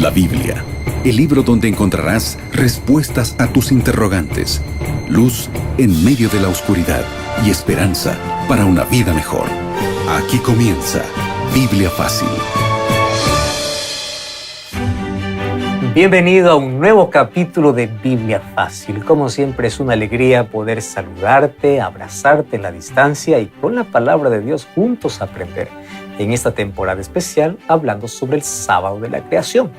La Biblia, el libro donde encontrarás respuestas a tus interrogantes, luz en medio de la oscuridad y esperanza para una vida mejor. Aquí comienza Biblia Fácil. Bienvenido a un nuevo capítulo de Biblia Fácil. Como siempre es una alegría poder saludarte, abrazarte en la distancia y con la palabra de Dios juntos aprender. En esta temporada especial hablando sobre el sábado de la creación.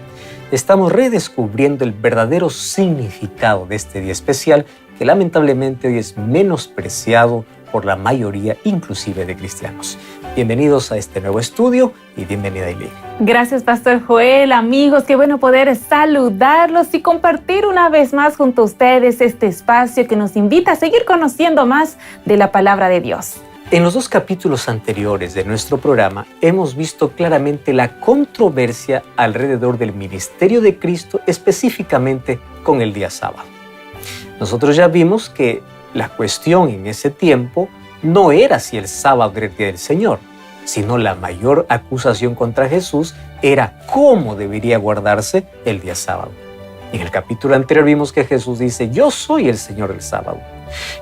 Estamos redescubriendo el verdadero significado de este día especial que lamentablemente hoy es menospreciado por la mayoría, inclusive de cristianos. Bienvenidos a este nuevo estudio y bienvenida Eileen. Gracias, Pastor Joel. Amigos, qué bueno poder saludarlos y compartir una vez más junto a ustedes este espacio que nos invita a seguir conociendo más de la palabra de Dios. En los dos capítulos anteriores de nuestro programa hemos visto claramente la controversia alrededor del ministerio de Cristo, específicamente con el día sábado. Nosotros ya vimos que la cuestión en ese tiempo no era si el sábado era el día del Señor, sino la mayor acusación contra Jesús era cómo debería guardarse el día sábado. En el capítulo anterior vimos que Jesús dice: yo soy el Señor del sábado.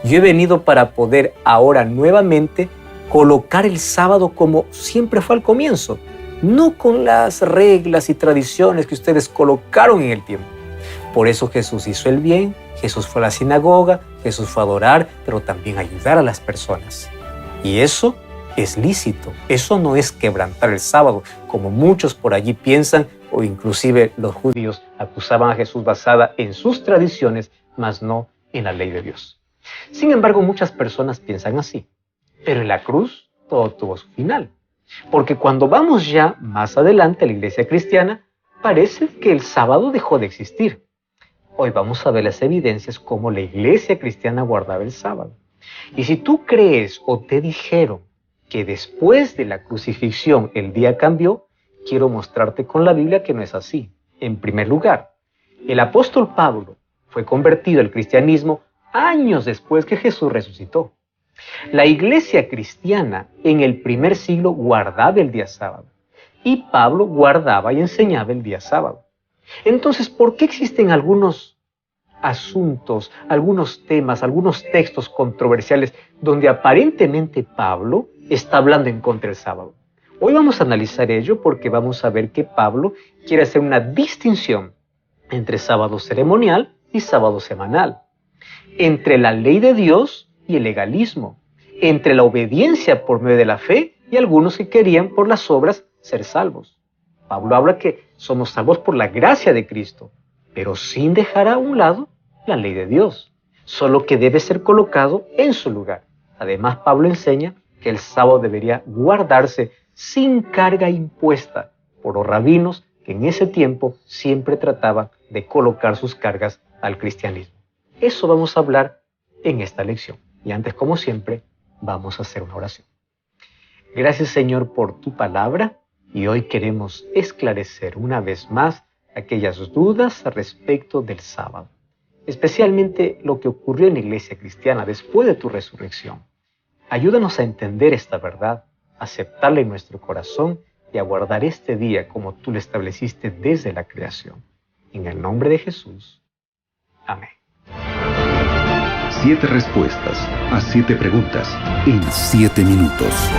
Yo he venido para poder ahora nuevamente colocar el sábado como siempre fue al comienzo, no con las reglas y tradiciones que ustedes colocaron en el tiempo. Por eso Jesús hizo el bien, Jesús fue a la sinagoga, Jesús fue a adorar, pero también a ayudar a las personas. Y eso es lícito, eso no es quebrantar el sábado, como muchos por allí piensan, o inclusive los judíos acusaban a Jesús basada en sus tradiciones, mas no en la ley de Dios. Sin embargo, muchas personas piensan así, pero en la cruz todo tuvo su final, porque cuando vamos ya más adelante a la iglesia cristiana, parece que el sábado dejó de existir. Hoy vamos a ver las evidencias cómo la iglesia cristiana guardaba el sábado. Y si tú crees o te dijeron que después de la crucifixión el día cambió, quiero mostrarte con la Biblia que no es así. En primer lugar, el apóstol Pablo fue convertido al cristianismo años después que Jesús resucitó. La iglesia cristiana en el primer siglo guardaba el día sábado y Pablo guardaba y enseñaba el día sábado. Entonces, ¿por qué existen algunos asuntos, algunos temas, algunos textos controversiales donde aparentemente Pablo está hablando en contra del sábado? Hoy vamos a analizar ello porque vamos a ver que Pablo quiere hacer una distinción entre sábado ceremonial y sábado semanal, entre la ley de Dios y el legalismo, entre la obediencia por medio de la fe y algunos que querían por las obras ser salvos. Pablo habla que somos salvos por la gracia de Cristo, pero sin dejar a un lado la ley de Dios, solo que debe ser colocado en su lugar. Además, Pablo enseña que el sábado debería guardarse sin carga impuesta por los rabinos que en ese tiempo siempre trataban de colocar sus cargas al cristianismo. Eso vamos a hablar en esta lección. Y antes, como siempre, vamos a hacer una oración. Gracias, Señor, por tu palabra. Y hoy queremos esclarecer una vez más aquellas dudas respecto del sábado, especialmente lo que ocurrió en la iglesia cristiana después de tu resurrección. Ayúdanos a entender esta verdad, a aceptarla en nuestro corazón y a guardar este día como tú lo estableciste desde la creación. En el nombre de Jesús. Amén. 7 respuestas a 7 preguntas en 7 minutos.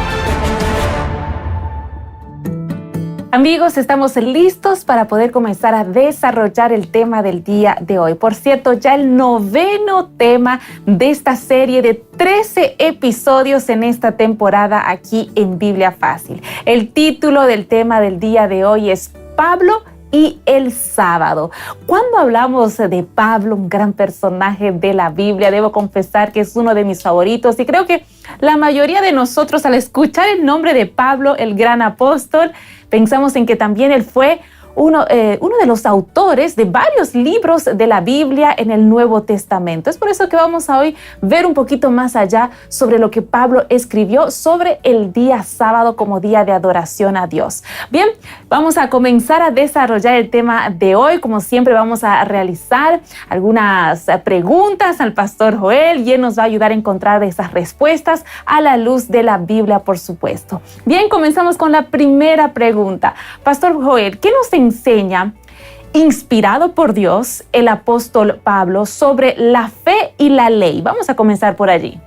Amigos, estamos listos para poder comenzar a desarrollar el tema del día de hoy. Por cierto, ya el 9º tema de esta serie de 13 episodios en esta temporada aquí en Biblia Fácil. El título del tema del día de hoy es Pablo y el sábado. Cuando hablamos de Pablo, un gran personaje de la Biblia, debo confesar que es uno de mis favoritos y creo que la mayoría de nosotros al escuchar el nombre de Pablo, el gran apóstol, pensamos en que también él fue uno de los autores de varios libros de la Biblia en el Nuevo Testamento. Es por eso que vamos a hoy ver un poquito más allá sobre lo que Pablo escribió sobre el día sábado como día de adoración a Dios. Bien, vamos a comenzar a desarrollar el tema de hoy. Como siempre, vamos a realizar algunas preguntas al Pastor Joel y él nos va a ayudar a encontrar esas respuestas a la luz de la Biblia, por supuesto. Bien, comenzamos con la primera pregunta. Pastor Joel, ¿qué nos enseña inspirado por Dios el apóstol Pablo sobre la fe y la ley? Vamos a comenzar por allí.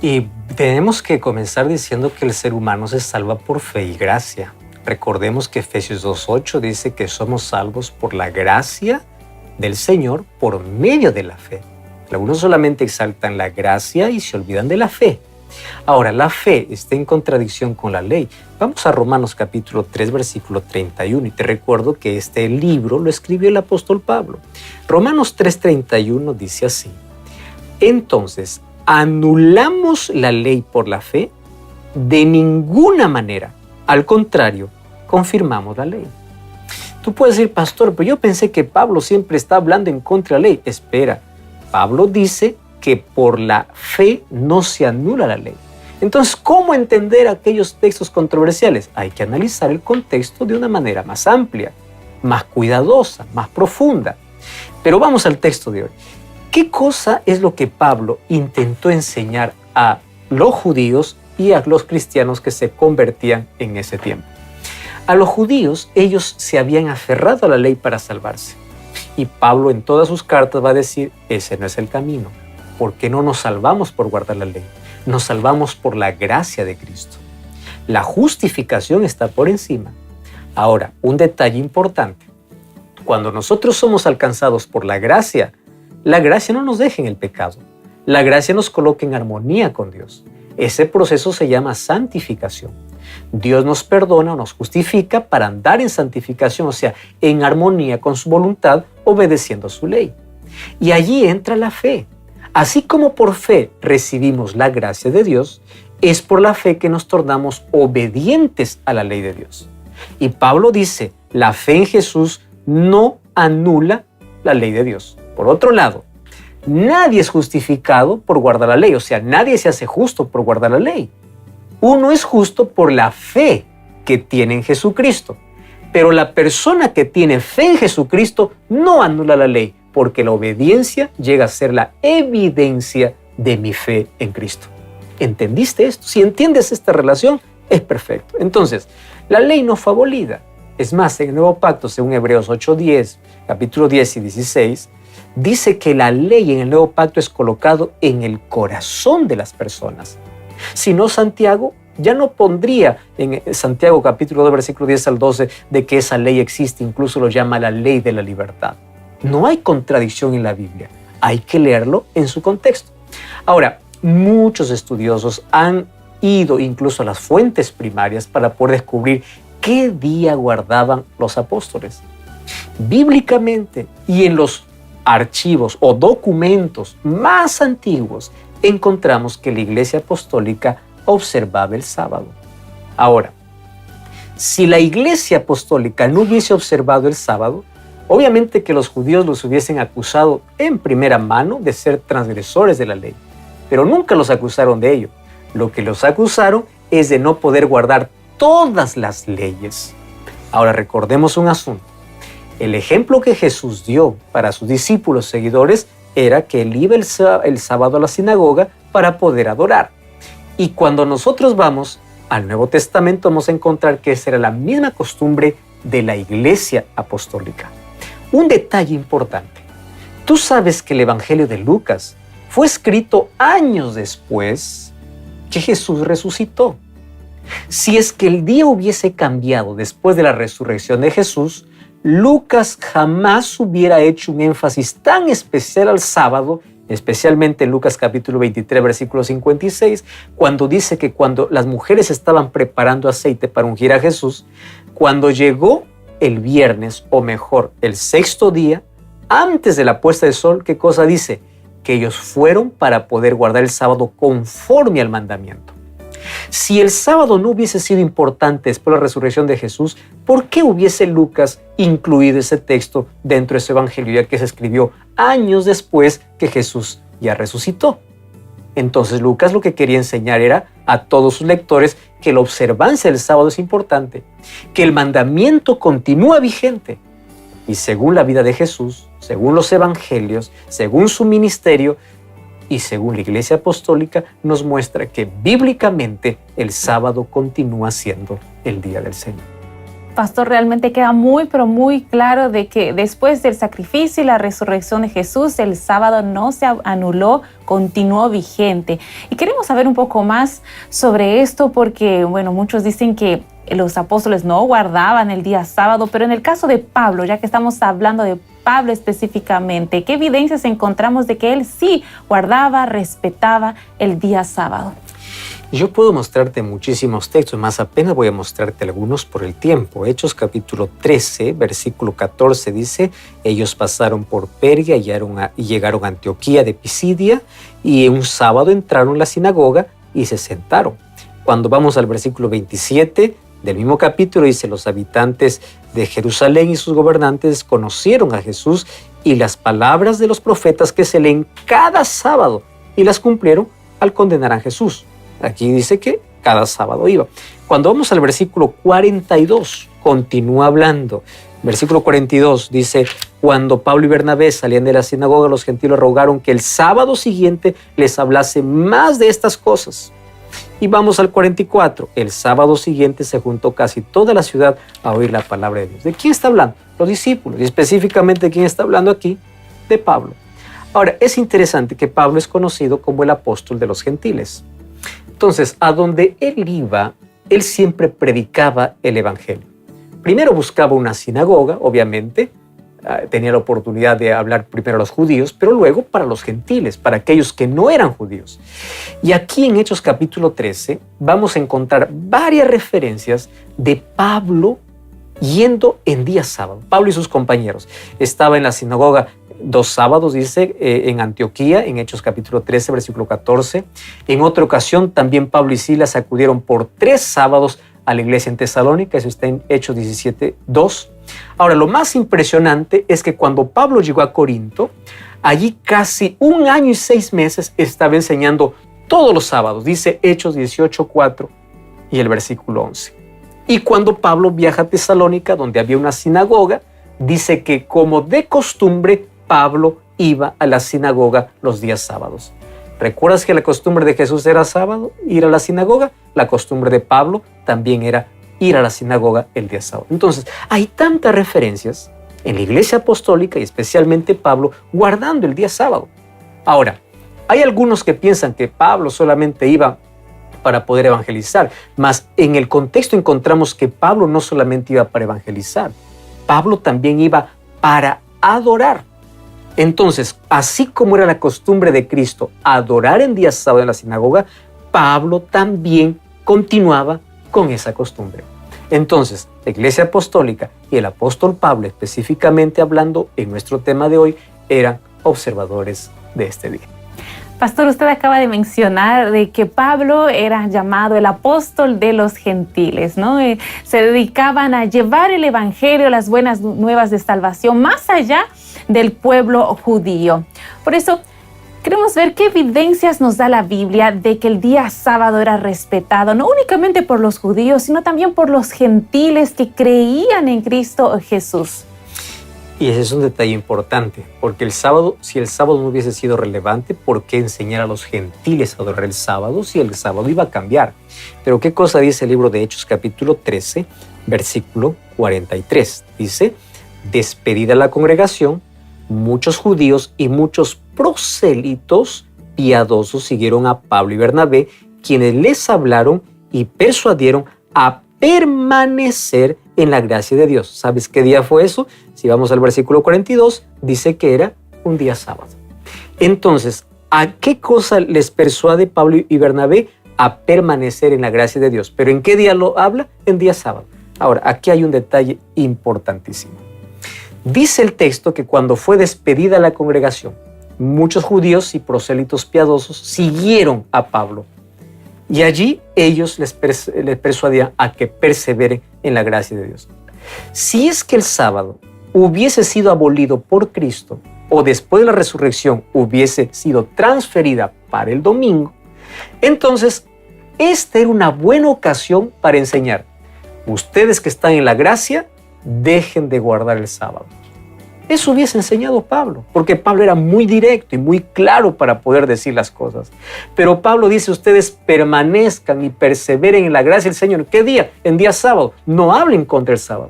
Y tenemos que comenzar diciendo que el ser humano se salva por fe y gracia. Recordemos que Efesios 2:8 dice que somos salvos por la gracia del Señor por medio de la fe. Algunos solamente exaltan la gracia y se olvidan de la fe. Ahora, la fe está en contradicción con la ley. Vamos a Romanos capítulo 3, versículo 31. Y te recuerdo que este libro lo escribió el apóstol Pablo. Romanos 3:31 dice así: entonces, ¿anulamos la ley por la fe? De ninguna manera. Al contrario, confirmamos la ley. Tú puedes decir, pastor, pero yo pensé que Pablo siempre está hablando en contra de la ley. Espera, Pablo dice que por la fe no se anula la ley. Entonces, ¿cómo entender aquellos textos controversiales? Hay que analizar el contexto de una manera más amplia, más cuidadosa, más profunda. Pero vamos al texto de hoy. ¿Qué cosa es lo que Pablo intentó enseñar a los judíos y a los cristianos que se convertían en ese tiempo? A los judíos, ellos se habían aferrado a la ley para salvarse. Y Pablo en todas sus cartas va a decir, ese no es el camino. ¿Por qué no nos salvamos por guardar la ley? Nos salvamos por la gracia de Cristo. La justificación está por encima. Ahora, un detalle importante. Cuando nosotros somos alcanzados por la gracia no nos deja en el pecado. La gracia nos coloca en armonía con Dios. Ese proceso se llama santificación. Dios nos perdona o nos justifica para andar en santificación, o sea, en armonía con su voluntad, obedeciendo su ley. Y allí entra la fe. Así como por fe recibimos la gracia de Dios, es por la fe que nos tornamos obedientes a la ley de Dios. Y Pablo dice, la fe en Jesús no anula la ley de Dios. Por otro lado, nadie es justificado por guardar la ley, o sea, nadie se hace justo por guardar la ley. Uno es justo por la fe que tiene en Jesucristo. Pero la persona que tiene fe en Jesucristo no anula la ley, porque la obediencia llega a ser la evidencia de mi fe en Cristo. ¿Entendiste esto? Si entiendes esta relación, es perfecto. Entonces, la ley no fue abolida. Es más, en el Nuevo Pacto, según Hebreos 8:10, capítulo 10 y 16, dice que la ley en el Nuevo Pacto es colocado en el corazón de las personas. Si no, Santiago ya no pondría en Santiago capítulo 2, versículo 10 al 12, de que esa ley existe, incluso lo llama la ley de la libertad. No hay contradicción en la Biblia, hay que leerlo en su contexto. Ahora, muchos estudiosos han ido incluso a las fuentes primarias para poder descubrir qué día guardaban los apóstoles. Bíblicamente y en los archivos o documentos más antiguos, encontramos que la Iglesia Apostólica observaba el sábado. Ahora, si la Iglesia Apostólica no hubiese observado el sábado, obviamente que los judíos los hubiesen acusado en primera mano de ser transgresores de la ley, pero nunca los acusaron de ello. Lo que los acusaron es de no poder guardar todas las leyes. Ahora recordemos un asunto. El ejemplo que Jesús dio para sus discípulos seguidores era que él iba el sábado a la sinagoga para poder adorar. Y cuando nosotros vamos al Nuevo Testamento vamos a encontrar que esa era la misma costumbre de la Iglesia Apostólica. Un detalle importante. Tú sabes que el Evangelio de Lucas fue escrito años después que Jesús resucitó. Si es que el día hubiese cambiado después de la resurrección de Jesús, Lucas jamás hubiera hecho un énfasis tan especial al sábado, especialmente en Lucas capítulo 23, versículo 56, cuando dice que cuando las mujeres estaban preparando aceite para ungir a Jesús, cuando llegó el viernes, o mejor, el sexto día, antes de la puesta del sol, ¿qué cosa dice? Que ellos fueron para poder guardar el sábado conforme al mandamiento. Si el sábado no hubiese sido importante después de la resurrección de Jesús, ¿por qué hubiese Lucas incluido ese texto dentro de su evangelio, ya que se escribió años después que Jesús ya resucitó? Entonces Lucas lo que quería enseñar era a todos sus lectores que la observancia del sábado es importante, que el mandamiento continúa vigente. Y según la vida de Jesús, según los evangelios, según su ministerio, y según la Iglesia Apostólica, nos muestra que bíblicamente el sábado continúa siendo el día del Señor. Pastor, realmente queda muy, pero muy claro de que después del sacrificio y la resurrección de Jesús, el sábado no se anuló, continuó vigente. Y queremos saber un poco más sobre esto porque, bueno, muchos dicen que los apóstoles no guardaban el día sábado, pero en el caso de Pablo, ya que estamos hablando de Pablo específicamente, ¿qué evidencias encontramos de que él sí guardaba, respetaba el día sábado? Yo puedo mostrarte muchísimos textos, más apenas voy a mostrarte algunos por el tiempo. Hechos capítulo 13, versículo 14 dice: ellos pasaron por Perga y llegaron a Antioquía de Pisidia, y un sábado entraron en la sinagoga y se sentaron. Cuando vamos al versículo 27 del mismo capítulo, dice: los habitantes de Jerusalén y sus gobernantes conocieron a Jesús y las palabras de los profetas que se leen cada sábado, y las cumplieron al condenar a Jesús. Aquí dice que cada sábado iba. Cuando vamos al versículo 42, continúa hablando. Versículo 42 dice: cuando Pablo y Bernabé salían de la sinagoga, los gentiles rogaron que el sábado siguiente les hablase más de estas cosas. Y vamos al 44. El sábado siguiente se juntó casi toda la ciudad a oír la palabra de Dios. ¿De quién está hablando? Los discípulos. Y específicamente, ¿de quién está hablando aquí? De Pablo. Ahora, es interesante que Pablo es conocido como el apóstol de los gentiles. Entonces, a donde él iba, él siempre predicaba el evangelio. Primero buscaba una sinagoga, obviamente, tenía la oportunidad de hablar primero a los judíos, pero luego para los gentiles, para aquellos que no eran judíos. Y aquí en Hechos capítulo 13 vamos a encontrar varias referencias de Pablo yendo en día sábado. Pablo y sus compañeros. Estaba en la sinagoga 2 sábados, dice, en Antioquía, en Hechos capítulo 13, versículo 14. En otra ocasión, también Pablo y Silas acudieron por 3 sábados a la iglesia en Tesalónica, eso está en Hechos 17, 2. Ahora, lo más impresionante es que cuando Pablo llegó a Corinto, allí casi 1 año y 6 meses estaba enseñando todos los sábados, dice Hechos 18, 4 y el versículo 11. Y cuando Pablo viaja a Tesalónica, donde había una sinagoga, dice que como de costumbre, Pablo iba a la sinagoga los días sábados. ¿Recuerdas que la costumbre de Jesús era sábado, ir a la sinagoga? La costumbre de Pablo también era ir a la sinagoga el día sábado. Entonces, hay tantas referencias en la iglesia apostólica y especialmente Pablo guardando el día sábado. Ahora, hay algunos que piensan que Pablo solamente iba para poder evangelizar, mas en el contexto encontramos que Pablo no solamente iba para evangelizar, Pablo también iba para adorar. Entonces, así como era la costumbre de Cristo adorar en día sábado en la sinagoga, Pablo también continuaba con esa costumbre. Entonces, la iglesia apostólica y el apóstol Pablo, específicamente hablando en nuestro tema de hoy, eran observadores de este día. Pastor, usted acaba de mencionar de que Pablo era llamado el apóstol de los gentiles, ¿no? Se dedicaban a llevar el evangelio, las buenas nuevas de salvación, más allá del pueblo judío. Por eso, queremos ver qué evidencias nos da la Biblia de que el día sábado era respetado, no únicamente por los judíos, sino también por los gentiles que creían en Cristo Jesús. Y ese es un detalle importante, porque el sábado, si el sábado no hubiese sido relevante, ¿por qué enseñar a los gentiles a adorar el sábado si el sábado iba a cambiar? Pero ¿qué cosa dice el libro de Hechos capítulo 13, versículo 43? Dice: despedida la congregación, muchos judíos y muchos prosélitos piadosos siguieron a Pablo y Bernabé, quienes les hablaron y persuadieron a permanecer en la gracia de Dios. ¿Sabes qué día fue eso? Si vamos al versículo 42, dice que era un día sábado. Entonces, ¿a qué cosa les persuade Pablo y Bernabé? A permanecer en la gracia de Dios. ¿Pero en qué día lo habla? En día sábado. Ahora, aquí hay un detalle importantísimo. Dice el texto que cuando fue despedida la congregación, muchos judíos y prosélitos piadosos siguieron a Pablo. Y allí ellos les persuadían a que perseveren en la gracia de Dios. Si es que el sábado hubiese sido abolido por Cristo o después de la resurrección hubiese sido transferida para el domingo, entonces esta era una buena ocasión para enseñar: ustedes que están en la gracia, dejen de guardar el sábado. Eso hubiese enseñado Pablo, porque Pablo era muy directo y muy claro para poder decir las cosas. Pero Pablo dice, ustedes permanezcan y perseveren en la gracia del Señor. ¿Qué día? En día sábado. No hablen contra el sábado.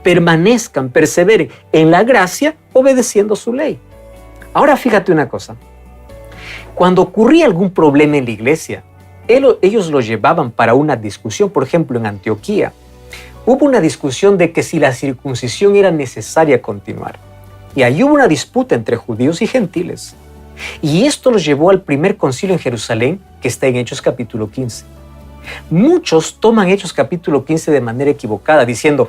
Permanezcan, perseveren en la gracia, obedeciendo su ley. Ahora fíjate una cosa. Cuando ocurría algún problema en la iglesia, ellos lo llevaban para una discusión. Por ejemplo, en Antioquía, hubo una discusión de que si la circuncisión era necesaria continuar. Y ahí hubo una disputa entre judíos y gentiles. Y esto los llevó al primer concilio en Jerusalén, que está en Hechos capítulo 15. Muchos toman Hechos capítulo 15 de manera equivocada, diciendo,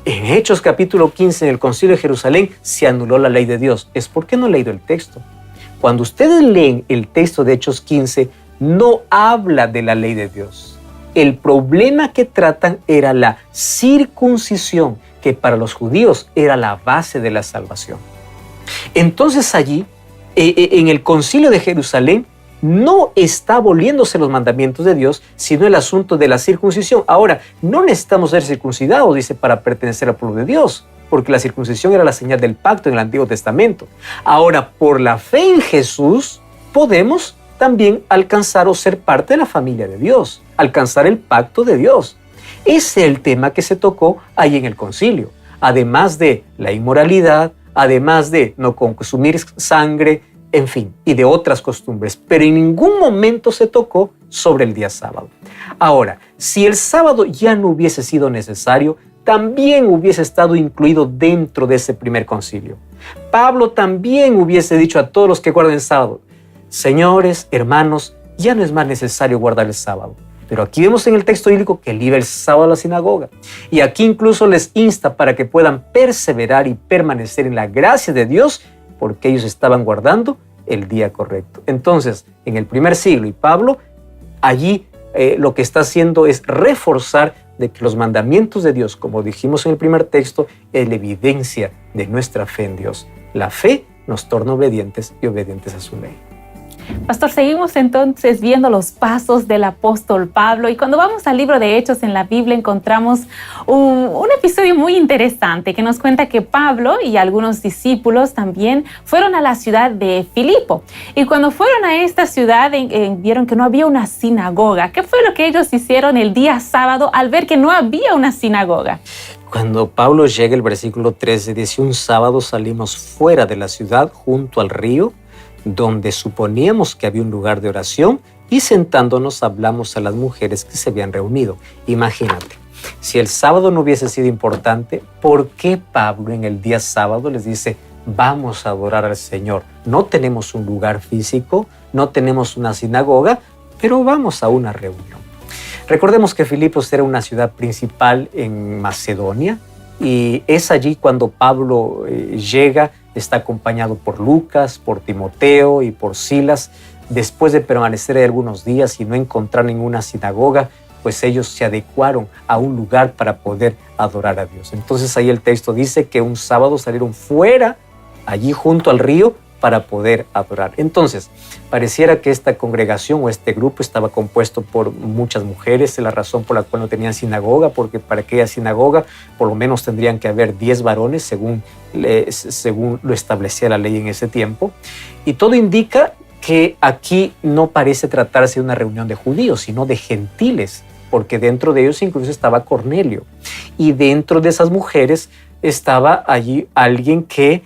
en Hechos capítulo 15, en el concilio de Jerusalén, se anuló la ley de Dios. Es porque no han leído el texto. Cuando ustedes leen el texto de Hechos 15, no habla de la ley de Dios. El problema que tratan era la circuncisión, que para los judíos era la base de la salvación. Entonces allí, en el concilio de Jerusalén, no está aboliéndose los mandamientos de Dios, sino el asunto de la circuncisión. Ahora, no necesitamos ser circuncidados, dice, para pertenecer al pueblo de Dios, porque la circuncisión era la señal del pacto en el Antiguo Testamento. Ahora, por la fe en Jesús, podemos también alcanzar o ser parte de la familia de Dios, alcanzar el pacto de Dios. Ese es el tema que se tocó ahí en el concilio. Además de la inmoralidad, además de no consumir sangre, en fin, y de otras costumbres. Pero en ningún momento se tocó sobre el día sábado. Ahora, si el sábado ya no hubiese sido necesario, también hubiese estado incluido dentro de ese primer concilio. Pablo también hubiese dicho a todos los que guarden el sábado, señores, hermanos, ya no es más necesario guardar el sábado. Pero aquí vemos en el texto bíblico que él iba el sábado a la sinagoga. Y aquí incluso les insta para que puedan perseverar y permanecer en la gracia de Dios, porque ellos estaban guardando el día correcto. Entonces, en el primer siglo, y Pablo allí lo que está haciendo es reforzar de que los mandamientos de Dios, como dijimos en el primer texto, es la evidencia de nuestra fe en Dios. La fe nos torna obedientes y obedientes a su ley. Pastor, seguimos entonces viendo los pasos del apóstol Pablo, y cuando vamos al libro de Hechos en la Biblia encontramos un episodio muy interesante que nos cuenta que Pablo y algunos discípulos también fueron a la ciudad de Filipo, y cuando fueron a esta ciudad vieron que no había una sinagoga. ¿Qué fue lo que ellos hicieron el día sábado al ver que no había una sinagoga? Cuando Pablo llega, el versículo 13 dice, un sábado salimos fuera de la ciudad junto al río, donde suponíamos que había un lugar de oración, y sentándonos hablamos a las mujeres que se habían reunido. Imagínate, si el sábado no hubiese sido importante, ¿por qué Pablo en el día sábado les dice, vamos a adorar al Señor? No tenemos un lugar físico, no tenemos una sinagoga, pero vamos a una reunión. Recordemos que Filipos era una ciudad principal en Macedonia, y es allí cuando Pablo llega. Está acompañado por Lucas, por Timoteo y por Silas. Después de permanecer ahí algunos días y no encontrar ninguna sinagoga, pues ellos se adecuaron a un lugar para poder adorar a Dios. Entonces ahí el texto dice que un sábado salieron fuera, allí junto al río, para poder adorar. Entonces, pareciera que esta congregación o este grupo estaba compuesto por muchas mujeres. Es la razón por la cual no tenían sinagoga, porque para que haya sinagoga por lo menos tendrían que haber 10 varones según lo establecía la ley en ese tiempo. Y todo indica que aquí no parece tratarse de una reunión de judíos, sino de gentiles, porque dentro de ellos incluso estaba Cornelio. Y dentro de esas mujeres estaba allí alguien que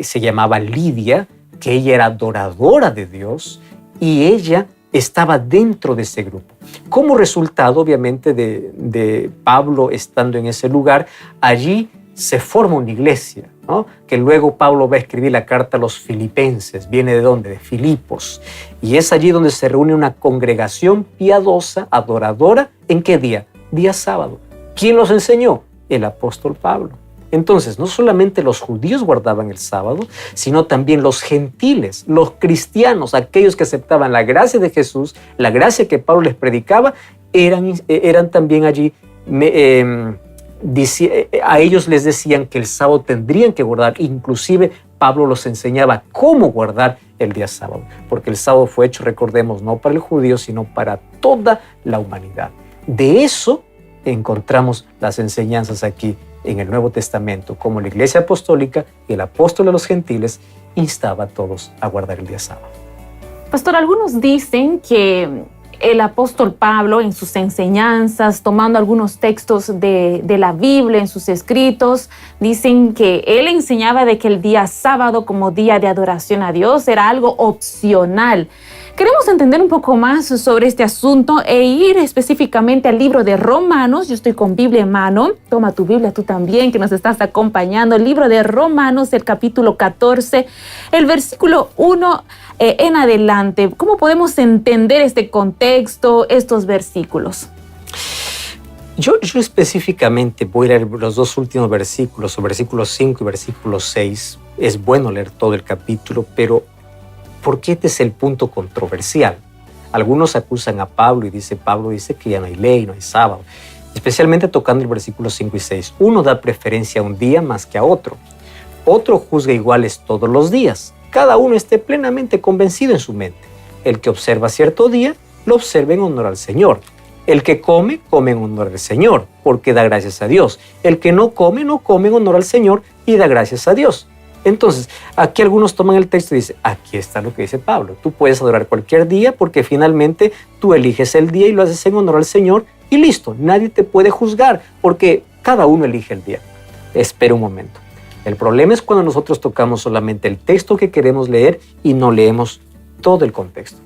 se llamaba Lidia, que ella era adoradora de Dios, y ella estaba dentro de ese grupo. Como resultado, obviamente, de Pablo estando en ese lugar, allí se forma una iglesia, ¿no? Que luego Pablo va a escribir la carta a los filipenses. ¿Viene de dónde? De Filipos. Y es allí donde se reúne una congregación piadosa, adoradora. ¿En qué día? Día sábado. ¿Quién los enseñó? El apóstol Pablo. Entonces, no solamente los judíos guardaban el sábado, sino también los gentiles, los cristianos, aquellos que aceptaban la gracia de Jesús, la gracia que Pablo les predicaba, eran también allí. A ellos les decían que el sábado tendrían que guardar. Inclusive Pablo los enseñaba cómo guardar el día sábado, porque el sábado fue hecho, recordemos, no para el judío, sino para toda la humanidad. De eso encontramos las enseñanzas aquí en el Nuevo Testamento, como la Iglesia Apostólica y el apóstol de los gentiles, instaba a todos a guardar el día sábado. Pastor, algunos dicen que el apóstol Pablo en sus enseñanzas, tomando algunos textos de la Biblia en sus escritos, dicen que él enseñaba de que el día sábado como día de adoración a Dios era algo opcional. Queremos entender un poco más sobre este asunto e ir específicamente al libro de Romanos. Yo estoy con Biblia en mano. Toma tu Biblia tú también, que nos estás acompañando. El libro de Romanos, el capítulo 14, el versículo 1 en adelante. ¿Cómo podemos entender este contexto, estos versículos? Yo específicamente voy a leer los dos últimos versículos, o versículos 5 y versículo 6. Es bueno leer todo el capítulo, pero porque este es el punto controversial. Algunos acusan a Pablo y Pablo dice que ya no hay ley, no hay sábado, especialmente tocando el versículo 5 y 6. Uno da preferencia a un día más que a otro. Otro juzga iguales todos los días. Cada uno esté plenamente convencido en su mente. El que observa cierto día, lo observa en honor al Señor. El que come, come en honor al Señor, porque da gracias a Dios. El que no come en honor al Señor y da gracias a Dios. Entonces, aquí algunos toman el texto y dicen, aquí está lo que dice Pablo. Tú puedes adorar cualquier día porque finalmente tú eliges el día y lo haces en honor al Señor y listo. Nadie te puede juzgar porque cada uno elige el día. Espera un momento. El problema es cuando nosotros tocamos solamente el texto que queremos leer y no leemos todo el contexto.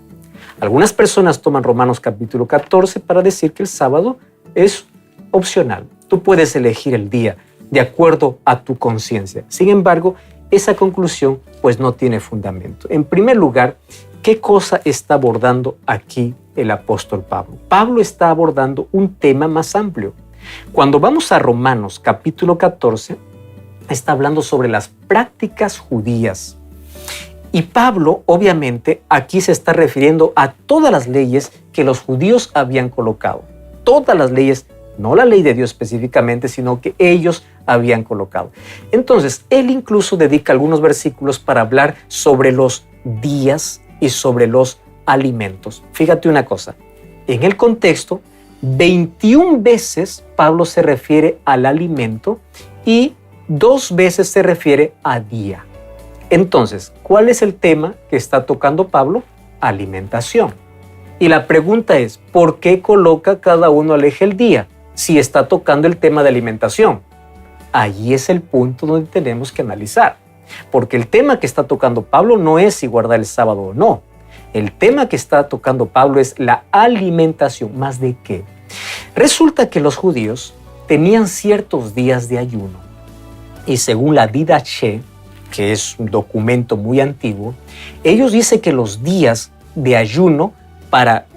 Algunas personas toman Romanos capítulo 14 para decir que el sábado es opcional. Tú puedes elegir el día de acuerdo a tu conciencia. Sin embargo, esa conclusión pues no tiene fundamento. En primer lugar, ¿qué cosa está abordando aquí el apóstol Pablo? Pablo está abordando un tema más amplio. Cuando vamos a Romanos capítulo 14, está hablando sobre las prácticas judías. Y Pablo, obviamente, aquí se está refiriendo a todas las leyes que los judíos habían colocado. Todas las leyes, no la ley de Dios específicamente, sino que ellos habían colocado. Entonces, él incluso dedica algunos versículos para hablar sobre los días y sobre los alimentos. Fíjate una cosa, en el contexto, 21 veces Pablo se refiere al alimento y 2 veces se refiere a día. Entonces, ¿cuál es el tema que está tocando Pablo? Alimentación. Y la pregunta es, ¿por qué coloca cada uno al eje el día si está tocando el tema de alimentación? Allí es el punto donde tenemos que analizar. Porque el tema que está tocando Pablo no es si guardar el sábado o no. El tema que está tocando Pablo es la alimentación. ¿Más de qué? Resulta que los judíos tenían ciertos días de ayuno. Y según la Didache, que es un documento muy antiguo, ellos dicen que los días de ayuno para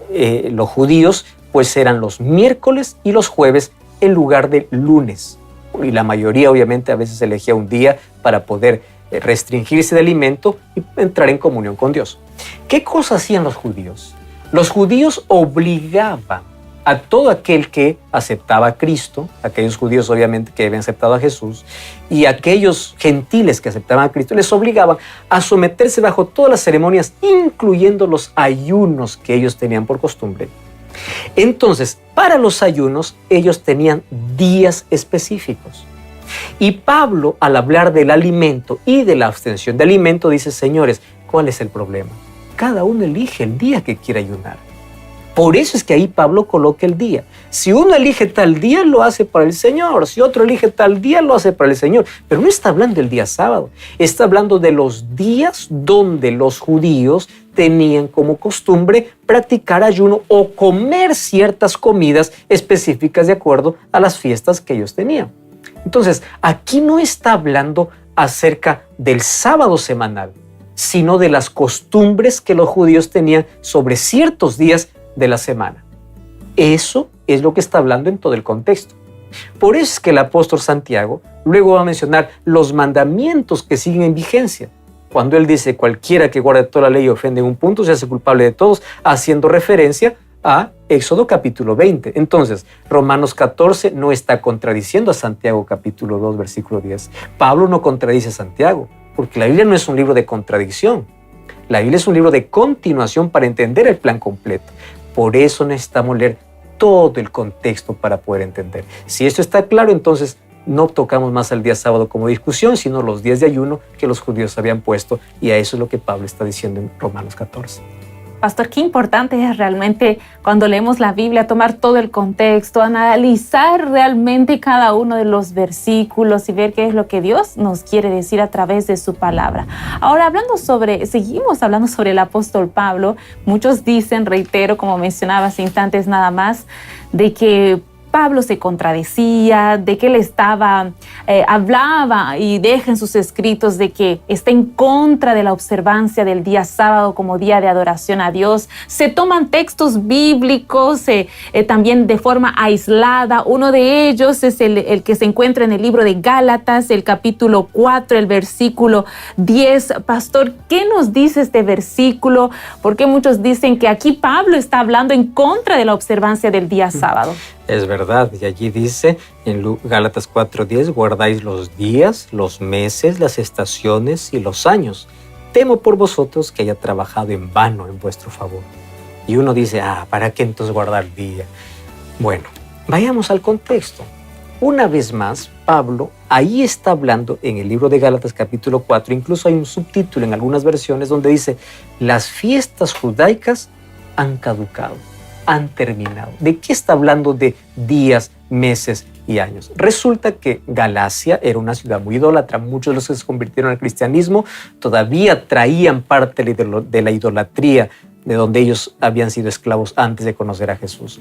los judíos pues eran los miércoles y los jueves en lugar de lunes. Y la mayoría obviamente a veces elegía un día para poder restringirse de alimento y entrar en comunión con Dios. ¿Qué cosa hacían los judíos? Los judíos obligaban a todo aquel que aceptaba a Cristo, aquellos judíos obviamente que habían aceptado a Jesús, y aquellos gentiles que aceptaban a Cristo, les obligaban a someterse bajo todas las ceremonias, incluyendo los ayunos que ellos tenían por costumbre. Entonces, para los ayunos, ellos tenían días específicos. Y Pablo, al hablar del alimento y de la abstención de alimento, dice, señores, ¿cuál es el problema? Cada uno elige el día que quiere ayunar. Por eso es que ahí Pablo coloca el día. Si uno elige tal día, lo hace para el Señor. Si otro elige tal día, lo hace para el Señor. Pero no está hablando del día sábado. Está hablando de los días donde los judíos tenían como costumbre practicar ayuno o comer ciertas comidas específicas de acuerdo a las fiestas que ellos tenían. Entonces, aquí no está hablando acerca del sábado semanal, sino de las costumbres que los judíos tenían sobre ciertos días de la semana. Eso es lo que está hablando en todo el contexto. Por eso es que el apóstol Santiago luego va a mencionar los mandamientos que siguen en vigencia. Cuando él dice cualquiera que guarde toda la ley y ofende en un punto se hace culpable de todos, haciendo referencia a Éxodo capítulo 20. Entonces, Romanos 14 no está contradiciendo a Santiago capítulo 2, versículo 10. Pablo no contradice a Santiago, porque la Biblia no es un libro de contradicción. La Biblia es un libro de continuación para entender el plan completo. Por eso necesitamos leer todo el contexto para poder entender. Si esto está claro, entonces no tocamos más el día sábado como discusión, sino los días de ayuno que los judíos habían puesto, y a eso es lo que Pablo está diciendo en Romanos 14. Pastor, qué importante es realmente cuando leemos la Biblia tomar todo el contexto, analizar realmente cada uno de los versículos y ver qué es lo que Dios nos quiere decir a través de su palabra. Ahora, seguimos hablando sobre el apóstol Pablo. Muchos dicen, reitero, como mencionaba hace instantes nada más, de que Pablo se contradecía, de que él hablaba y deja en sus escritos de que está en contra de la observancia del día sábado como día de adoración a Dios. Se toman textos bíblicos también de forma aislada. Uno de ellos es el que se encuentra en el libro de Gálatas, el capítulo 4, el versículo 10. Pastor, ¿qué nos dice este versículo? Porque muchos dicen que aquí Pablo está hablando en contra de la observancia del día sábado. Es verdad, y allí dice en Gálatas 4:10, guardáis los días, los meses, las estaciones y los años. Temo por vosotros que haya trabajado en vano en vuestro favor. Y uno dice, ¿para qué entonces guardar el día? Bueno, vayamos al contexto. Una vez más, Pablo ahí está hablando en el libro de Gálatas capítulo 4, incluso hay un subtítulo en algunas versiones donde dice, las fiestas judaicas han caducado, han terminado. ¿De qué está hablando de días, meses y años? Resulta que Galacia era una ciudad muy idólatra. Muchos de los que se convirtieron al cristianismo todavía traían parte de la idolatría de donde ellos habían sido esclavos antes de conocer a Jesús.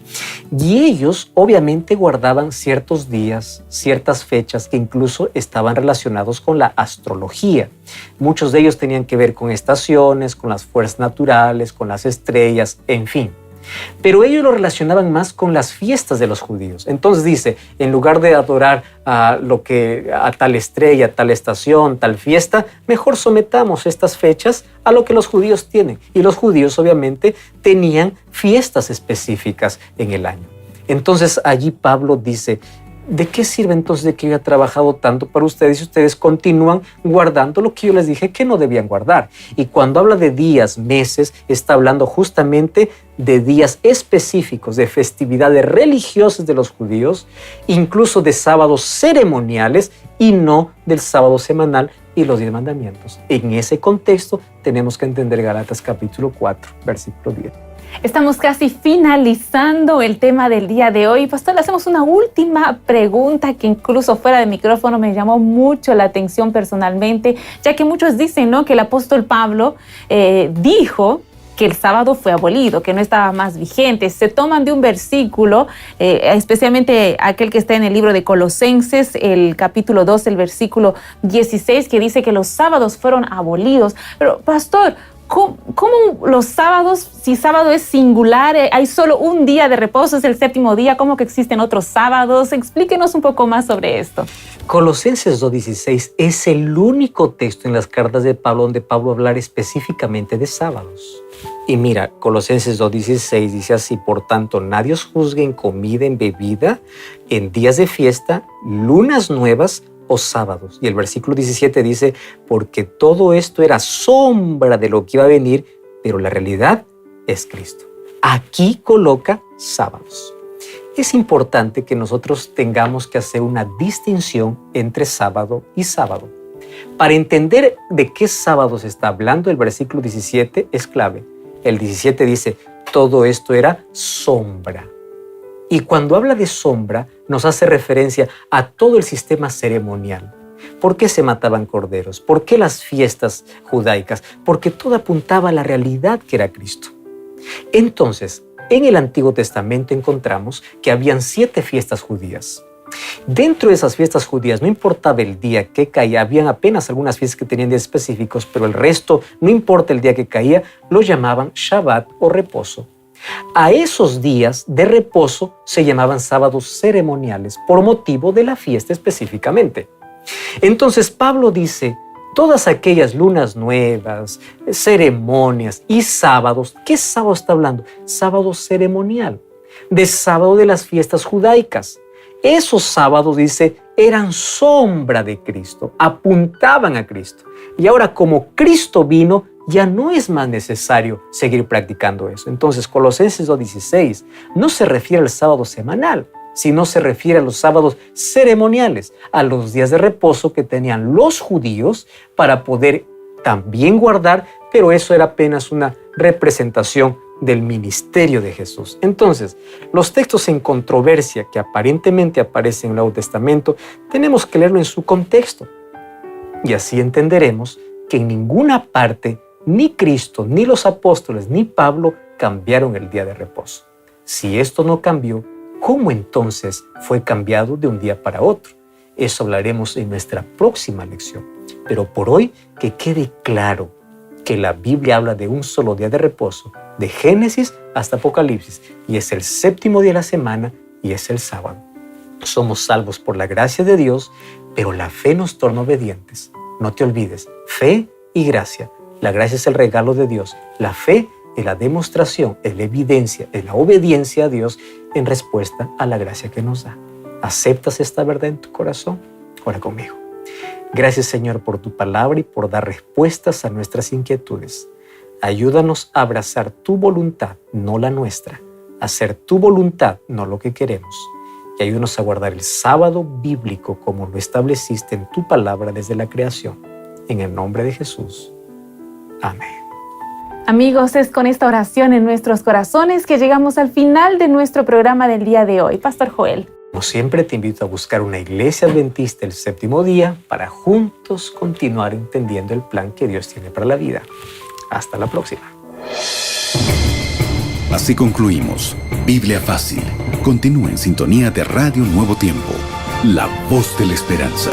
Y ellos obviamente guardaban ciertos días, ciertas fechas que incluso estaban relacionados con la astrología. Muchos de ellos tenían que ver con estaciones, con las fuerzas naturales, con las estrellas, en fin. Pero ellos lo relacionaban más con las fiestas de los judíos. Entonces dice, en lugar de adorar a tal estrella, tal estación, tal fiesta, mejor sometamos estas fechas a lo que los judíos tienen. Y los judíos obviamente tenían fiestas específicas en el año. Entonces allí Pablo dice, ¿de qué sirve entonces de que yo haya trabajado tanto para ustedes si ustedes continúan guardando lo que yo les dije que no debían guardar? Y cuando habla de días, meses, está hablando justamente de días específicos, de festividades religiosas de los judíos, incluso de sábados ceremoniales y no del sábado semanal y los 10 mandamientos. En ese contexto tenemos que entender Gálatas capítulo 4, versículo 10. Estamos casi finalizando el tema del día de hoy. Pastor, le hacemos una última pregunta que incluso fuera de micrófono me llamó mucho la atención personalmente, ya que muchos dicen, ¿no?, que el apóstol Pablo dijo que el sábado fue abolido, que no estaba más vigente. Se toman de un versículo, especialmente aquel que está en el libro de Colosenses, el capítulo 2, el versículo 16, que dice que los sábados fueron abolidos. Pero, pastor, ¿cómo los sábados, si sábado es singular, hay solo un día de reposo, es el séptimo día, cómo que existen otros sábados? Explíquenos un poco más sobre esto. Colosenses 2:16 es el único texto en las cartas de Pablo donde Pablo habla específicamente de sábados. Y mira, Colosenses 2:16 dice así, por tanto, nadie os juzgue en comida, en bebida, en días de fiesta, lunas nuevas o sábados. Y el versículo 17 dice, porque todo esto era sombra de lo que iba a venir, pero la realidad es Cristo. Aquí coloca sábados. Es importante que nosotros tengamos que hacer una distinción entre sábado y sábado. Para entender de qué sábado se está hablando, el versículo 17 es clave. El 17 dice, todo esto era sombra. Y cuando habla de sombra, nos hace referencia a todo el sistema ceremonial. ¿Por qué se mataban corderos? ¿Por qué las fiestas judaicas? Porque todo apuntaba a la realidad que era Cristo. Entonces, en el Antiguo Testamento encontramos que habían 7 fiestas judías. Dentro de esas fiestas judías, no importaba el día que caía, habían apenas algunas fiestas que tenían días específicos, pero el resto, no importa el día que caía, lo llamaban Shabbat o reposo. A esos días de reposo se llamaban sábados ceremoniales por motivo de la fiesta específicamente. Entonces Pablo dice, todas aquellas lunas nuevas, ceremonias y sábados, ¿qué sábado está hablando? Sábado ceremonial, de sábado de las fiestas judaicas. Esos sábados, dice, eran sombra de Cristo, apuntaban a Cristo. Y ahora como Cristo vino, ya no es más necesario seguir practicando eso. Entonces, Colosenses 2:16 no se refiere al sábado semanal, sino se refiere a los sábados ceremoniales, a los días de reposo que tenían los judíos para poder también guardar, pero eso era apenas una representación del ministerio de Jesús. Entonces, los textos en controversia que aparentemente aparecen en el Nuevo Testamento, tenemos que leerlo en su contexto. Y así entenderemos que en ninguna parte ni Cristo, ni los apóstoles, ni Pablo cambiaron el día de reposo. Si esto no cambió, ¿cómo entonces fue cambiado de un día para otro? Eso hablaremos en nuestra próxima lección. Pero por hoy, que quede claro que la Biblia habla de un solo día de reposo, de Génesis hasta Apocalipsis, y es el séptimo día de la semana y es el sábado. Somos salvos por la gracia de Dios, pero la fe nos torna obedientes. No te olvides, fe y gracia. La gracia es el regalo de Dios. La fe es la demostración, es la evidencia, es la obediencia a Dios en respuesta a la gracia que nos da. ¿Aceptas esta verdad en tu corazón? Ora conmigo. Gracias, Señor, por tu palabra y por dar respuestas a nuestras inquietudes. Ayúdanos a abrazar tu voluntad, no la nuestra. Hacer tu voluntad, no lo que queremos. Y ayúdanos a guardar el sábado bíblico como lo estableciste en tu palabra desde la creación. En el nombre de Jesús. Amén. Amigos, es con esta oración en nuestros corazones que llegamos al final de nuestro programa del día de hoy. Pastor Joel. Como siempre, te invito a buscar una iglesia adventista el séptimo día para juntos continuar entendiendo el plan que Dios tiene para la vida. Hasta la próxima. Así concluimos Biblia Fácil. Continúa en sintonía de Radio Nuevo Tiempo, la voz de la esperanza.